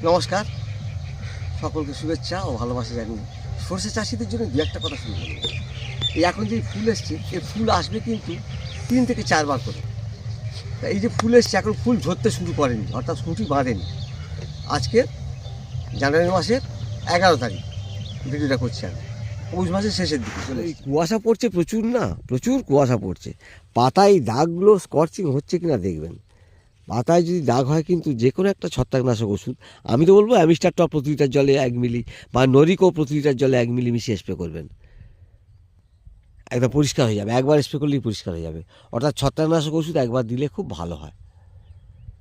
নমস্কার, সকলকে শুভেচ্ছা ও ভালোবাসা জানি। সরষে চাষিদের জন্য দু একটা কথা শুরু করবো। এই এখন যে ফুল এসছে, এই ফুল আসবে কিন্তু 3 থেকে 4 বার করে। তা এই যে ফুল এসছে, এখন ফুল ঝরতে শুরু করেনি, অর্থাৎ সুটি বাঁধেনি। আজকে জানুয়ারি মাসের 11 তারিখ ভিডিওটা করছি আমি, পৌষ মাসের শেষের দিকে চলে। এই কুয়াশা পড়ছে প্রচুর, না প্রচুর কুয়াশা পড়ছে। পাতায় দাগগুলো স্কর্চিং হচ্ছে কিনা দেখবেন। পাতায় যদি দাগ হয় কিন্তু যে কোনো একটা ছত্রাকনাশক ওষুধ, আমি তো বলবো অ্যামিস্টার টপ প্রতি লিটার জলে 1 মিলি বা নরিকো প্রতি লিটার জলে 1 মিলি মিশিয়ে স্প্রে করবেন। একদম পরিষ্কার হয়ে যাবে, একবার স্প্রে করলেই পরিষ্কার হয়ে যাবে। অর্থাৎ ছত্রাকনাশক ওষুধ একবার দিলে খুব ভালো হয়।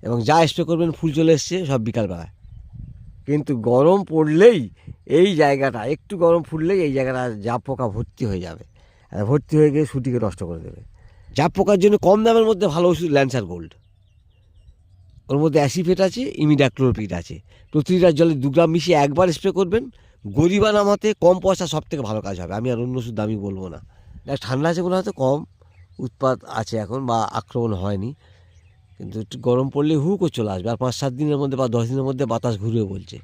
এবং যা স্প্রে করবেন, ফুল চলে এসছে সব বিকালবেলায়। কিন্তু গরম পড়লেই এই জায়গাটা, একটু গরম ফুললেই এই জায়গাটা জাপ পোকা ভর্তি হয়ে যাবে। ভর্তি হয়ে গিয়ে সুটিকে নষ্ট করে দেবে। জাপ পোকার জন্য কম দামের মধ্যে ভালো ওষুধ ল্যান্সার গোল্ড। ওর মধ্যে অ্যাসিফেট আছে, ইমিডাক্লোরপিড আছে। প্রতি লিটার জলে 2 গ্রাম মিশিয়ে একবার স্প্রে করবেন। গরিবা নামাতে কম পয়সা সব থেকে ভালো কাজ হবে। আমি আর অন্য ওষুধ দামি বলবো না। ঠান্ডা আছে বলে হয়তো কম উৎপাত আছে এখন, বা আক্রমণ হয়নি। কিন্তু একটু গরম পড়লে হু করে চলে আসবে। আর 5-7 দিনের মধ্যে বা 10 দিনের মধ্যে বাতাস ঘুরিয়ে বলছে,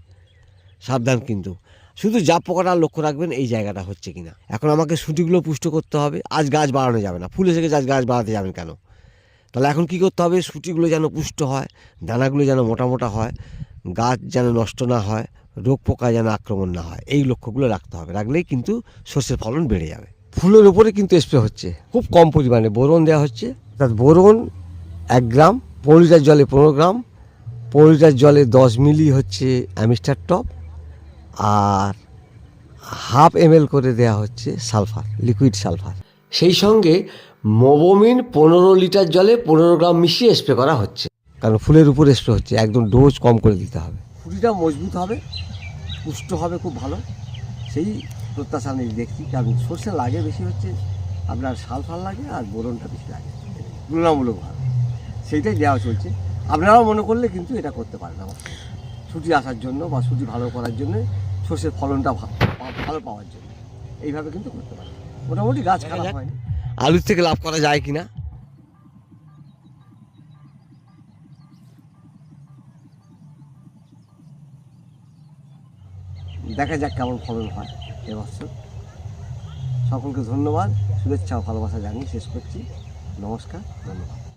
সাবধান। কিন্তু শুধু জাপ পোকাটা লক্ষ্য রাখবেন এই জায়গাটা হচ্ছে কিনা। এখন আমাকে সুটিগুলো পুষ্ট করতে হবে। আজ গাছ বাড়ানো যাবে না, ফুল এসে গেছে, আজ গাছ বাড়াতে যাবেন কেন? তাহলে এখন কী করতে হবে? সুটিগুলো যেন পুষ্ট হয়, দানাগুলো যেন মোটা মোটা হয়, গাছ যেন নষ্ট না হয়, রোগ পোকা যেন আক্রমণ না হয়, এই লক্ষ্যগুলো রাখতে হবে। রাখলেই কিন্তু শস্যের ফলন বেড়ে যাবে। ফুলের উপরে কিন্তু স্প্রে হচ্ছে খুব কম পরিমাণে, বোরন দেওয়া হচ্ছে। অর্থাৎ বোরন 1 গ্রাম, 15 লিটার জলে 15 গ্রাম, 15 লিটার জলে 10 মিলি হচ্ছে অ্যামিস্টার টপ, আর 1/2 ml করে দেওয়া হচ্ছে সালফার, লিকুইড সালফার। সেই সঙ্গে মোবোমিন 15 লিটার জলে 15 গ্রাম মিশিয়ে স্প্রে করা হচ্ছে। কারণ ফুলের উপরে স্প্রে হচ্ছে, একদম ডোজ কম করে দিতে হবে। ফুলটা মজবুত হবে, পুষ্ট হবে খুব ভালো, সেই প্রত্যাশা আমি দেখছি। কারণ সরষে লাগে বেশি হচ্ছে আপনার সালফার লাগে, আর বোরনটা বেশি লাগে তুলনামূলকভাবে, সেইটাই দেওয়া চলছে। আপনারাও মনে করলে কিন্তু এটা করতে পারেন। আমার ছুটি আসার জন্য বা ছুটি ভালো করার জন্য, সরষের ফলনটা ভালো পাওয়ার জন্য এইভাবে কিন্তু করতে পারেন। মোটামুটি গাছ খারাপ হয়নি। আলুর থেকে লাভ করা যায় কিনা। দেখা যাক কেমন ফলন হয় এবছর। সকলকে ধন্যবাদ, শুভেচ্ছা ও ভালোবাসা জানিয়ে শেষ করছি। নমস্কার, ধন্যবাদ।